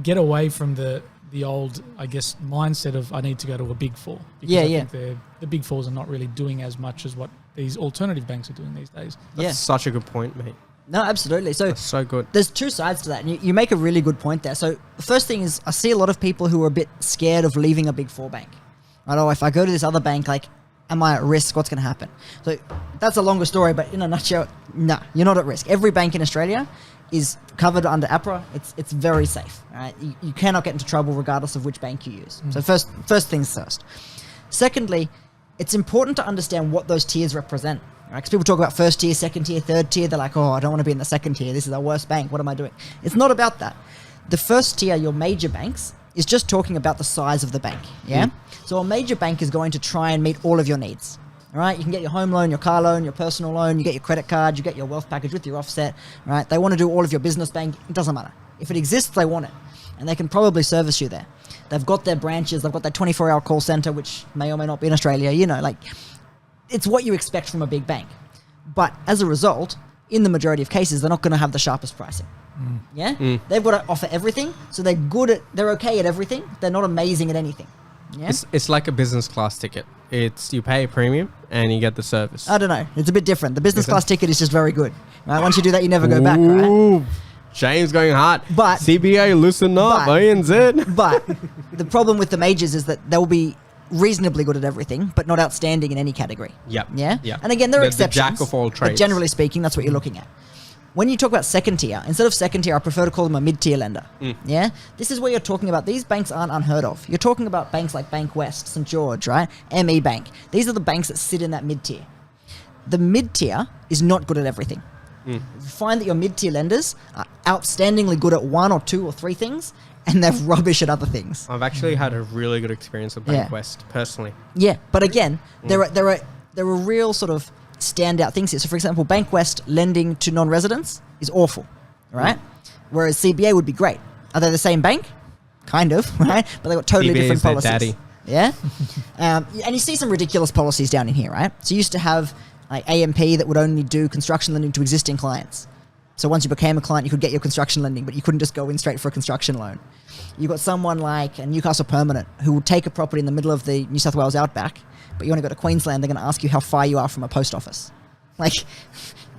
get away from the old, I guess, mindset of I need to go to a big four? Because I think the big fours are not really doing as much as what these alternative banks are doing these days. That's such a good point, mate. No, absolutely. So That's so good. there's two sides to that, and you make a really good point there. So the first thing is I see a lot of people who are a bit scared of leaving a big four bank. Right? Oh, if I go to this other bank, like, am I at risk? What's going to happen? So that's a longer story, but in a nutshell, no, you're not at risk. Every bank in Australia is covered under APRA. It's very safe. Right? You cannot get into trouble regardless of which bank you use. So first things first. Secondly, it's important to understand what those tiers represent. Right? Because people talk about first tier, second tier, third tier. They're like, oh, I don't want to be in the second tier. This is our worst bank. What am I doing? It's not about that. The first tier, your major banks, is just talking about the size of the bank. Yeah. So a major bank is going to try and meet all of your needs. All right, you can get your home loan, your car loan, your personal loan, you get your credit card, you get your wealth package with your offset, right? They want to do all of your business bank. It doesn't matter. If it exists, they want it. And they can probably service you there. They've got their branches, they've got their 24-hour call center, which may or may not be in Australia. It's what you expect from a big bank. But as a result, in the majority of cases, they're not going to have the sharpest pricing. Yeah? They've got to offer everything, so they're okay at everything. They're not amazing at anything. Yeah? It's like a business class ticket. It's you pay a premium and you get the service. I don't know. It's a bit different. The business class ticket is just very good. Right? Once you do that, you never go back, right? Ooh, James going hard. But CBA, loosen up, ANZ. But the problem with the majors is that they'll be reasonably good at everything, but not outstanding in any category. Yep. Yeah? Yep. And again, there are The exceptions. jack of all But trades. generally speaking, that's what you're looking at. When you talk about second tier, instead of second tier, I prefer to call them a mid-tier lender. Yeah? This is where you're talking about, these banks aren't unheard of. You're talking about banks like Bank West, St. George, right? ME Bank. These are the banks that sit in that mid-tier. The mid-tier is not good at everything. You find that your mid-tier lenders are outstandingly good at one or two or three things, and they're rubbish at other things. I've actually had a really good experience with Bank West, personally. Yeah, but again, there are real sort of standout things here. So, for example, Bank West lending to non-residents is awful, right? Whereas CBA would be great. Are they the same bank? Kind of, right? But they've got totally CBA different is their policies. daddy. Yeah? And you see some ridiculous policies down in here, right? So you used to have like AMP that would only do construction lending to existing clients. So once you became a client, you could get your construction lending, but you couldn't just go in straight for a construction loan. You got someone like a Newcastle Permanent who will take a property in the middle of the New South Wales outback, but you want to go to Queensland, they're going to ask you how far you are from a post office. Like,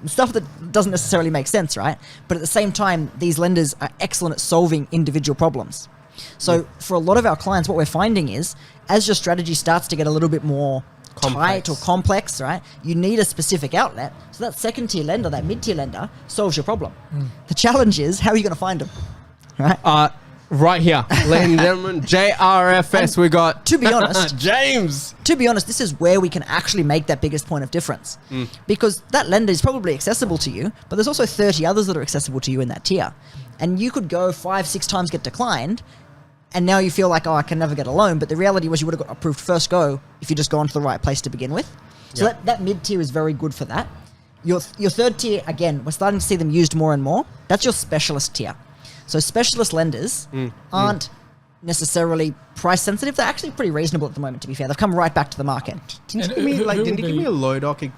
stuff that doesn't necessarily make sense, right? But at the same time, these lenders are excellent at solving individual problems. So for a lot of our clients, what we're finding is, as your strategy starts to get a little bit more tight or complex, right? You need a specific outlet. So that second tier lender, that mid tier lender, solves your problem. The challenge is, how are you going to find them, right? Right here, ladies and gentlemen, JRFS. We got, to be honest, James. To be honest, this is where we can actually make that biggest point of difference, because that lender is probably accessible to you, but there's also 30 others that are accessible to you in that tier, and you could go 5-6 times, get declined. And now you feel like, oh, I can never get a loan. But the reality was you would have got approved first go if you just gone to the right place to begin with. So that mid-tier is very good for that. Your third tier, again, we're starting to see them used more and more. That's your specialist tier. So specialist lenders aren't necessarily price sensitive. They're actually pretty reasonable at the moment, to be fair. They've come right back to the market. Didn't you give me a Lodoc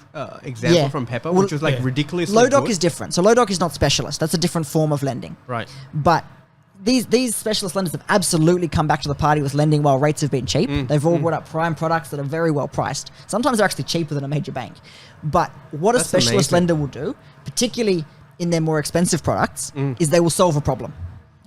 example from Pepper, which was ridiculously Lodoc good? is different. So Lodoc is not specialist. That's a different form of lending. Right. But these specialist lenders have absolutely come back to the party with lending while rates have been cheap. They've all brought up prime products that are very well priced. Sometimes they're actually cheaper than a major bank. But what a specialist lender will do, particularly in their more expensive products, is they will solve a problem.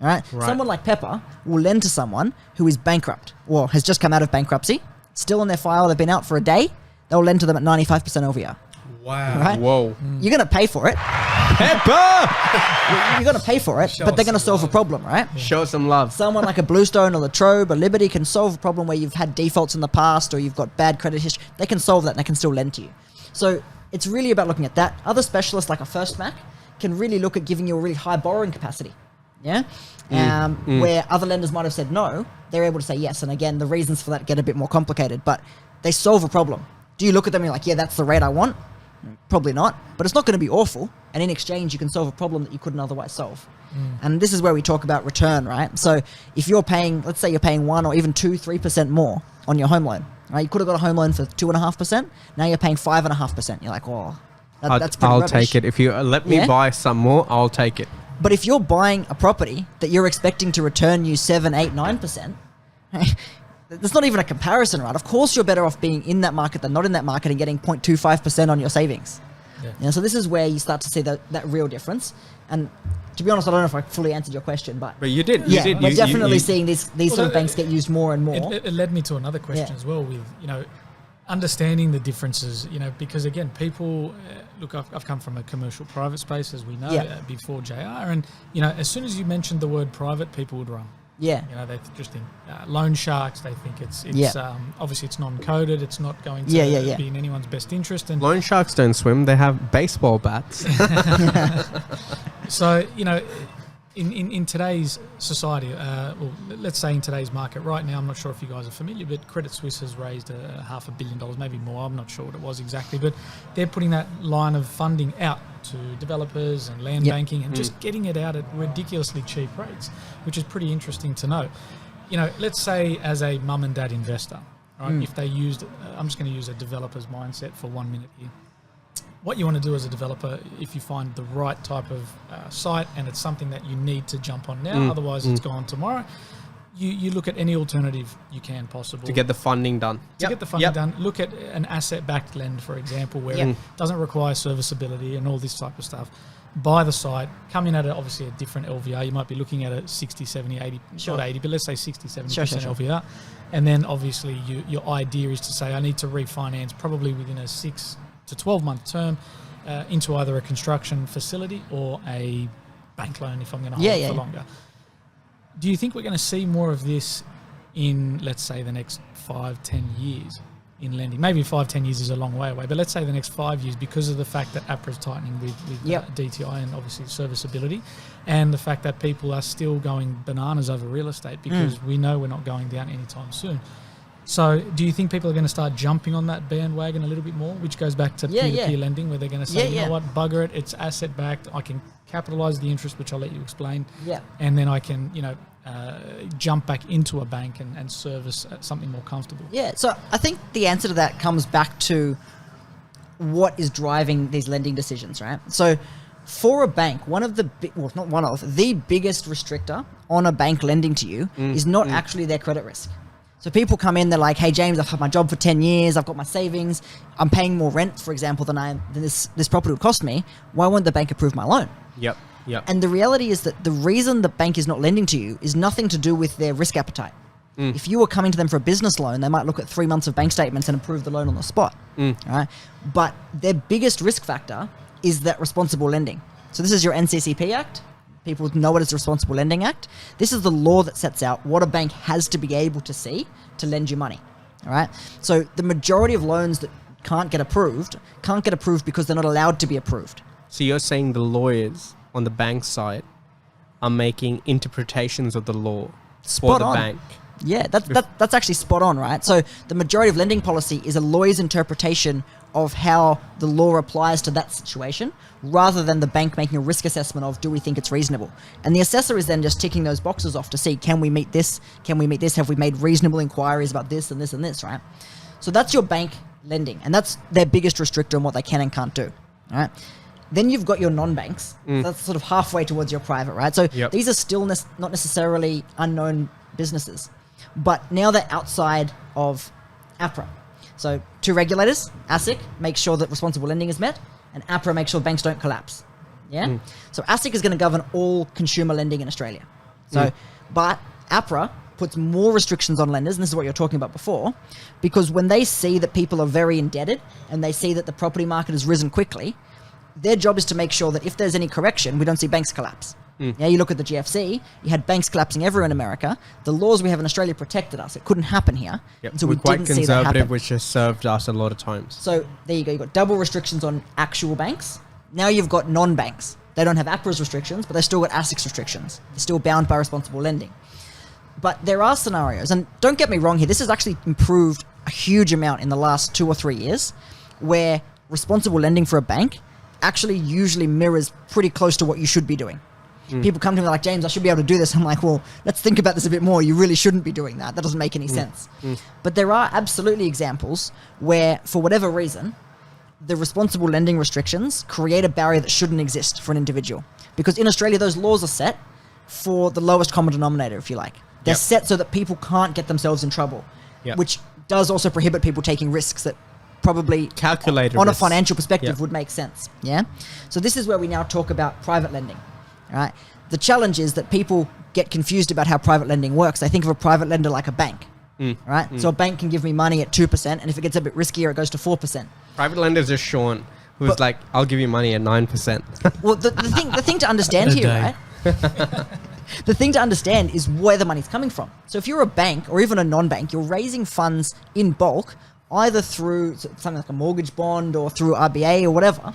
All right? Someone like Pepper will lend to someone who is bankrupt or has just come out of bankruptcy, still on their file, they've been out for a day, they'll lend to them at 95% LVR. Wow. Right? Whoa. You're going to pay for it. Pepper! You're going to pay for it, but they're going to solve a problem, right? Show some love. Someone like a Bluestone or the Trobe or Liberty can solve a problem where you've had defaults in the past or you've got bad credit history. They can solve that and they can still lend to you. So it's really about looking at that. Other specialists like a First Mac can really look at giving you a really high borrowing capacity. Yeah? Where other lenders might have said no, they're able to say yes. And again, the reasons for that get a bit more complicated, but they solve a problem. Do you look at them and you're like, yeah, that's the rate I want? Probably not, but it's not going to be awful. And in exchange, you can solve a problem that you couldn't otherwise solve. And this is where we talk about return, right? So if you're paying, let's say you're paying 1 or even 2-3% more on your home loan, right? You could have got a home loan for 2.5%. Now you're paying 5.5%. You're like, oh, that's pretty rubbish. I'll take it. If you let me buy some more, I'll take it. But if you're buying a property that you're expecting to return you 7, 8, 9%, there's not even a comparison, right? Of course you're better off being in that market than not in that market and getting 0.25% on your savings. So this is where you start to see that real difference. And to be honest, I don't know if I fully answered your question, but you did. We're definitely seeing these sort of banks get used more and more. It led me to another question as well with, understanding the differences, because again, people, look, I've come from a commercial private space, as we know, before JR, and, as soon as you mentioned the word private, people would run. Yeah. They just think loan sharks. They think it's obviously it's non-coded. It's not going to be in anyone's best interest. And loan sharks don't swim. They have baseball bats. So, in today's society, let's say in today's market right now, I'm not sure if you guys are familiar, but Credit Suisse has raised $500 million, maybe more. I'm not sure what it was exactly, but they're putting that line of funding out to developers and land banking and just getting it out at ridiculously cheap rates, which is pretty interesting to know. Let's say as a mum and dad investor, right? If they used, I'm just going to use a developer's mindset for 1 minute here. What you want to do as a developer, if you find the right type of site and it's something that you need to jump on now, otherwise it's gone tomorrow, you look at any alternative you can possible. To get the funding done. To get the funding done. Look at an asset-backed lend, for example, where it doesn't require serviceability and all this type of stuff. Buy the site, come in at obviously a different LVR. You might be looking at a 60, 70, 80, not 80, but let's say 60, 70% LVR. And then obviously your idea is to say, I need to refinance probably within a 6 to 12-month term into either a construction facility or a bank loan if I'm going to hold it for longer. Do you think we're going to see more of this in, let's say, the next 5-10 years in lending? Maybe 5-10 years is a long way away, but let's say the next 5 years, because of the fact that APRA's tightening with DTI and obviously serviceability, and the fact that people are still going bananas over real estate because we know we're not going down anytime soon. So do you think people are going to start jumping on that bandwagon a little bit more, which goes back to peer-to-peer lending, where they're going to say, you know what, bugger it, it's asset-backed, I can capitalise the interest, which I'll let you explain, and then I can, jump back into a bank and service something more comfortable? Yeah, so I think the answer to that comes back to what is driving these lending decisions, right? So for a bank, the biggest restrictor on a bank lending to you is not actually their credit risk. So people come in, they're like, hey, James, I've had my job for 10 years. I've got my savings. I'm paying more rent, for example, than this property would cost me. Why won't the bank approve my loan? Yep. And the reality is that the reason the bank is not lending to you is nothing to do with their risk appetite. If you were coming to them for a business loan, they might look at 3 months of bank statements and approve the loan on the spot. Right? But their biggest risk factor is that responsible lending. So this is your NCCP Act. People know it as the Responsible Lending Act. This is the law that sets out what a bank has to be able to see to lend you money. All right. So the majority of loans that can't get approved because they're not allowed to be approved. So you're saying the lawyers on the bank side are making interpretations of the law for the bank? Yeah, that's actually spot on, right? So the majority of lending policy is a lawyer's interpretation of how the law applies to that situation, rather than the bank making a risk assessment of, do we think it's reasonable? And the assessor is then just ticking those boxes off to see, can we meet this? Can we meet this? Have we made reasonable inquiries about this and this and this, right? So that's your bank lending, and that's their biggest restrictor on what they can and can't do, all right? Then you've got your non-banks. That's sort of halfway towards your private, right? So these are still not necessarily unknown businesses, but now they're outside of APRA. So 2 regulators, ASIC, make sure that responsible lending is met, and APRA makes sure banks don't collapse. Yeah? So ASIC is going to govern all consumer lending in Australia. So, but APRA puts more restrictions on lenders, and this is what you're talking about before, because when they see that people are very indebted and they see that the property market has risen quickly, their job is to make sure that if there's any correction, we don't see banks collapse. Yeah, you look at the GFC, you had banks collapsing everywhere in America. The laws we have in Australia protected us. It couldn't happen here. So we're quite conservative, which has served us a lot of times. So there you go. You've got double restrictions on actual banks. Now you've got non-banks. They don't have APRA's restrictions, but they've still got ASIC's restrictions. They're still bound by responsible lending. But there are scenarios, and don't get me wrong here, this has actually improved a huge amount in the last 2 or 3 years, where responsible lending for a bank actually usually mirrors pretty close to what you should be doing. People come to me like, James, I should be able to do this. I'm like, well, let's think about this a bit more. You really shouldn't be doing that. That doesn't make any sense. But there are absolutely examples where, for whatever reason, the responsible lending restrictions create a barrier that shouldn't exist for an individual. Because in Australia, those laws are set for the lowest common denominator, if you like. They're set so that people can't get themselves in trouble, which does also prohibit people taking risks that probably calculated on risks. A financial perspective would make sense. Yeah. So this is where we now talk about private lending. Right. The challenge is that people get confused about how private lending works. They think of a private lender like a bank. Right. So a bank can give me money at 2%, and if it gets a bit riskier, it goes to 4%. Private lenders are Sean, who's like, I'll give you money at 9%. Well, the thing to understand here, right? The thing to understand is where the money's coming from. So if you're a bank or even a non-bank, you're raising funds in bulk, either through something like a mortgage bond or through RBA or whatever.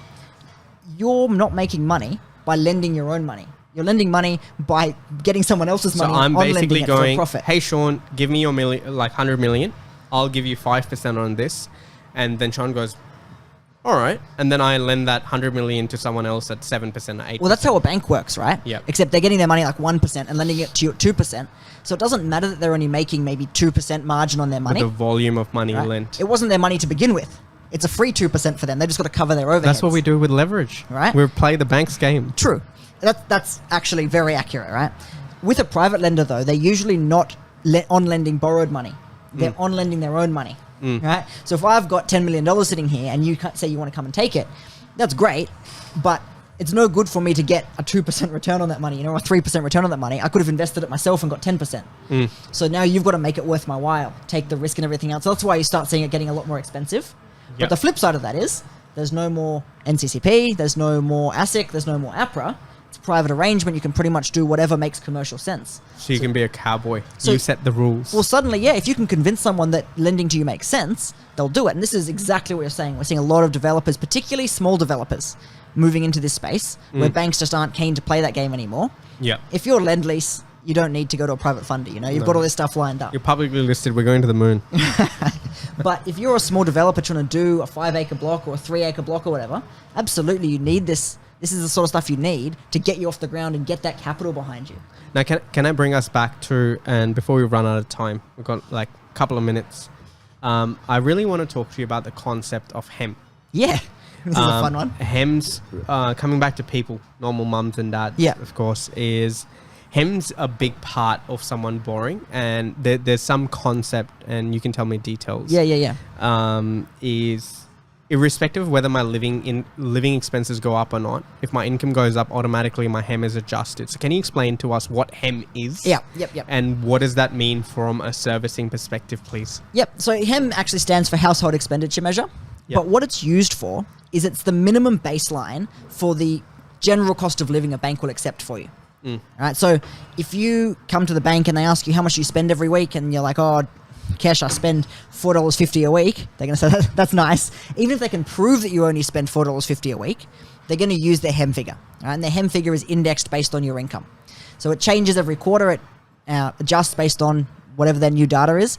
You're not making money by lending your own money. You're lending money by getting someone else's money. So I'm basically going, profit. hey Sean, give me your 100 million. I'll give you 5% on this. And then Sean goes, all right. And then I lend that 100 million to someone else at 7% or 8%. Well, that's how a bank works, right? Yeah. Except they're getting their money like 1% and lending it to you at 2%. So it doesn't matter that they're only making maybe 2% margin on their money. With the volume of money lent. It wasn't their money to begin with. It's a free 2% for them. They just got to cover their overheads. That's what we do with leverage. Right. We play the bank's game. True. That's actually very accurate, right? With a private lender, though, they're usually not on lending borrowed money. They're on lending their own money, right? So if I've got $10 million sitting here and you say you want to come and take it, that's great, but it's no good for me to get a 2% return on that money, or a 3% return on that money. I could have invested it myself and got 10%. So now you've got to make it worth my while, take the risk and everything else. So that's why you start seeing it getting a lot more expensive. But the flip side of that is there's no more NCCP, there's no more ASIC, there's no more APRA. It's a private arrangement. You can pretty much do whatever makes commercial sense. So you can be a cowboy. So you set the rules. Well, suddenly, if you can convince someone that lending to you makes sense, they'll do it. And this is exactly what you're saying. We're seeing a lot of developers, particularly small developers, moving into this space where banks just aren't keen to play that game anymore. Yeah. If you're Lend-Lease, you don't need to go to a private funder. You've got all this stuff lined up. You're publicly listed. We're going to the moon. But if you're a small developer trying to do a 5-acre block or a 3-acre block or whatever, absolutely you need this. This is the sort of stuff you need to get you off the ground and get that capital behind you. Now, can I bring us back to, and before we run out of time, we've got like a couple of minutes. I really want to talk to you about the concept of hemp. Yeah. This is a fun one. Hem's, coming back to people, normal mums and dads, Yeah. of course, is hem's a big part of someone borrowing, and there's some concept, and you can tell me details. Yeah. Is irrespective of whether my living expenses go up or not, if my income goes up, automatically my hem is adjusted. So can you explain to us what hem is? Yep. And what does that mean from a servicing perspective, please? Yep. So HEM actually stands for Household Expenditure Measure. Yep. But what it's used for is it's the minimum baseline for the general cost of living a bank will accept for you. All right. So if you come to the bank and they ask you how much you spend every week, and you're like, oh, Kesh, I spend $4.50 a week, they're going to say, that's nice. Even if they can prove that you only spend $4.50 a week, they're going to use their HEM figure. Right? And their HEM figure is indexed based on your income. So it changes every quarter. It adjusts based on whatever their new data is.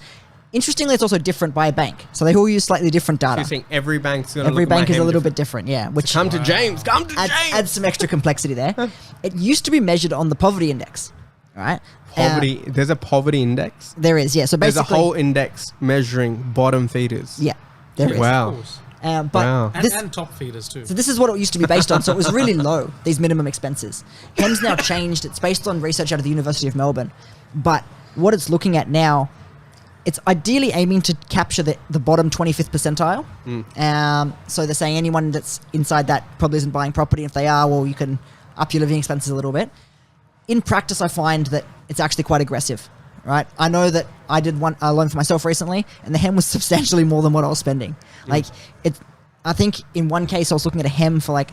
Interestingly, it's also different by bank. So they all use slightly different data. So you're saying every bank's going to Every bank is a little bit different, yeah. Which Come to James. adds some extra complexity there. It used to be measured on the poverty index, right? Poverty. There's a poverty index. There is, yeah. So There's basically, a whole index measuring bottom feeders. yeah, there is. Wow. But Wow. And top feeders too. So this is what it used to be based on. So it was really low, these minimum expenses. HEM's now changed. It's based on research out of the University of Melbourne. But what it's looking at now, it's ideally aiming to capture the bottom 25th percentile. So they're saying anyone that's inside that probably isn't buying property. If they are, well, you can up your living expenses a little bit. In practice, I find that it's actually quite aggressive, right? I know that I did a loan for myself recently, and the HEM was substantially more than what I was spending. Like, I think in one case I was looking at a HEM for like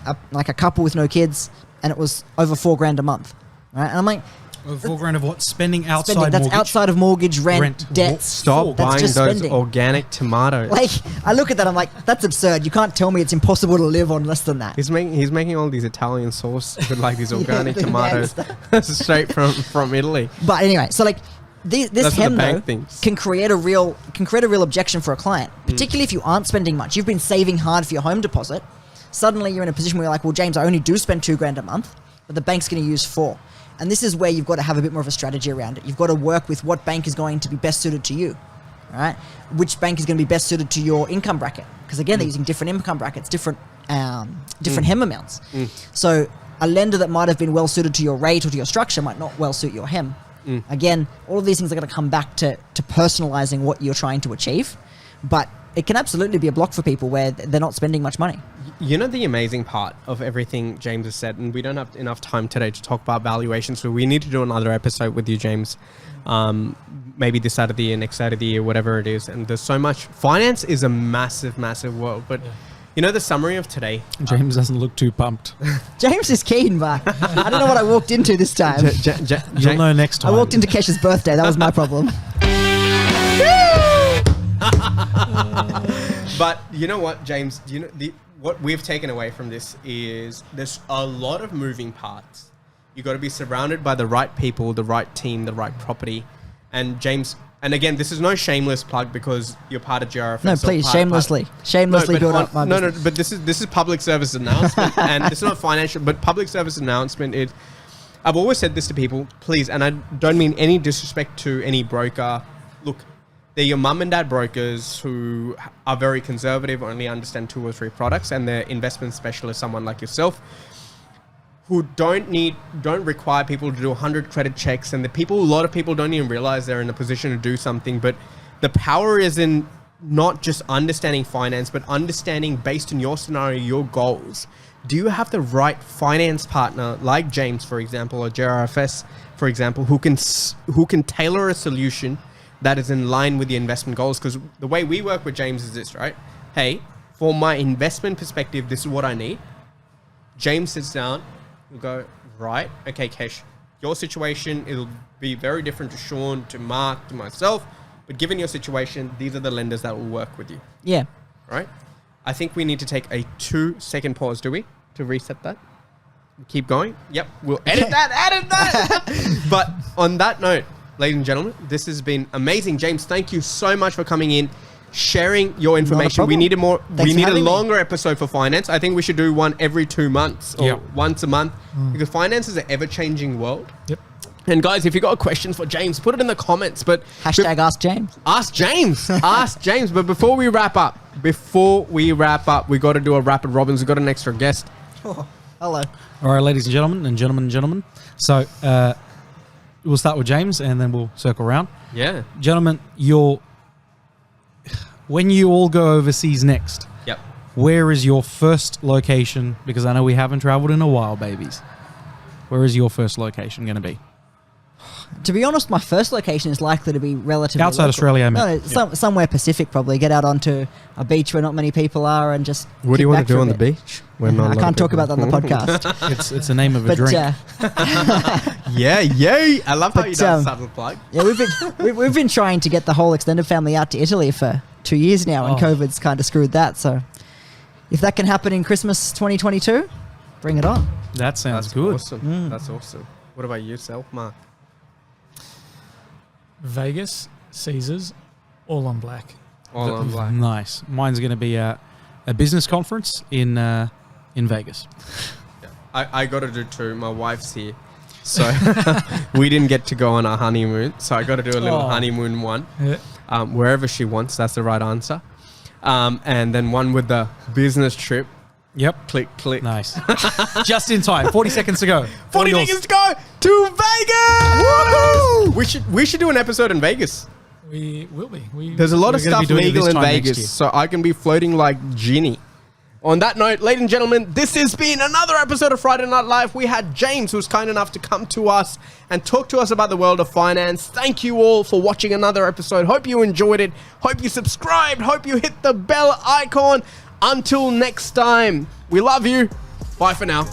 a couple with no kids, and it was over $4,000 a month, right? And I'm like, $4,000 of what? Spending outside that's mortgage? outside of mortgage, rent. Debts. Stop That's buying just those spending. organic tomatoes. Like, I look at that, I'm like, that's absurd. You can't tell me it's impossible to live on less than that. He's making all these Italian sauce with like these organic the tomatoes straight from Italy. But anyway, so like this That's what the HEM bank though thinks. can create a real objection for a client, particularly if you aren't spending much. You've been saving hard for your home deposit. Suddenly you're in a position where you're like, well, James, I only do spend $2,000 a month, but the bank's going to use $4,000. And this is where you've got to have a bit more of a strategy around it. You've got to work with what bank is going to be best suited to you, right? Which bank is going to be best suited to your income bracket? Because again, they're using different income brackets, different HEM amounts. So a lender that might have been well suited to your rate or to your structure might not well suit your HEM. Again, all of these things are going to come back to personalizing what you're trying to achieve, but it can absolutely be a block for people where they're not spending much money. You know the amazing part of everything James has said, and we don't have enough time today to talk about valuation, so we need to do another episode with you, James. Maybe this side of the year, next side of the year, whatever it is. And there's so much. Finance is a massive, massive world. But you know the summary of today? James doesn't look too pumped. James is keen, but I don't know what I walked into this time. You'll know next time. I walked into Kesh's birthday. That was my problem. But you know what, James? Do you know what we've taken away from this is there's a lot of moving parts. You got to be surrounded by the right people, the right team, the right property. And James, and again, this is no shameless plug because you're part of GRFS. No, please, shamelessly build up my business. No, but this is public service announcement, and it's not financial, but public service announcement. I've always said this to people, please, and I don't mean any disrespect to any broker. Look, they're your mum and dad brokers who are very conservative, only understand 2 or 3 products, and they're investment specialists, someone like yourself, who don't require people to do 100 credit checks, and a lot of people don't even realize they're in a position to do something. But the power is in not just understanding finance, but understanding based on your scenario, your goals. Do you have the right finance partner, like James, for example, or JRFS, for example, who can tailor a solution that is in line with the investment goals? Because the way we work with James is this, right? Hey, for my investment perspective, this is what I need. James sits down, we'll go, right, okay, Kesh, your situation, it'll be very different to Sean, to Mark, to myself, but given your situation, these are the lenders that will work with you. Yeah. Right? I think we need to take a 2-second pause, do we? To reset that? Keep going? Yep, we'll edit that! But on that note, ladies and gentlemen, this has been amazing. James, thank you so much for coming in, sharing your information. We need a longer episode for finance. I think we should do one every 2 months or once a month because finance is an ever-changing world. Yep. And guys, if you got questions for James, put it in the comments. But Hashtag Ask James. Ask James. Ask James. But before we wrap up, we got to do a rapid Robins. We got an extra guest. Oh, hello. All right, ladies and gentlemen. So we'll start with James, and then we'll circle around. Yeah. Gentlemen, when you all go overseas next, Yep. where is your first location? Because I know we haven't traveled in a while, babies. Where is your first location going to be? To be honest, my first location is likely to be relatively Outside local. Australia, I mean. No, somewhere Pacific probably. Get out onto a beach where not many people are and just. What do you kick want back to do for a on the bit. beach? When not a I lot of can't talk people- about that on the podcast. It's the name of a But drink. Yeah, yay. I love how you But, done subtle plug. yeah, we've been trying to get the whole extended family out to Italy for 2 years now, and Oh. COVID's kind of screwed that. So, if that can happen in Christmas 2022, bring it on. That sounds That's good. awesome. That's awesome. What about yourself, Mark? Vegas, Caesars, all on black. All on black. Nice. Mine's going to be a business conference in Vegas. I got to do two. My wife's here. So we didn't get to go on our honeymoon. So I got to do a little Oh. honeymoon one. Yeah. Wherever she wants. That's the right answer. And then one with the business trip. Yep. Click, click. Nice. Just in time. 40 seconds to go. 40 All yours. seconds to go to Vegas! Woohoo! We should do an episode in Vegas. We will be. There's a lot of We're gonna stuff be doing it legal this in time next Vegas, year. so I can be floating like Ginny. On that note, ladies and gentlemen, this has been another episode of Friday Night Live. We had James, who was kind enough to come to us and talk to us about the world of finance. Thank you all for watching another episode. Hope you enjoyed it. Hope you subscribed. Hope you hit the bell icon. Until next time, we love you. Bye for now.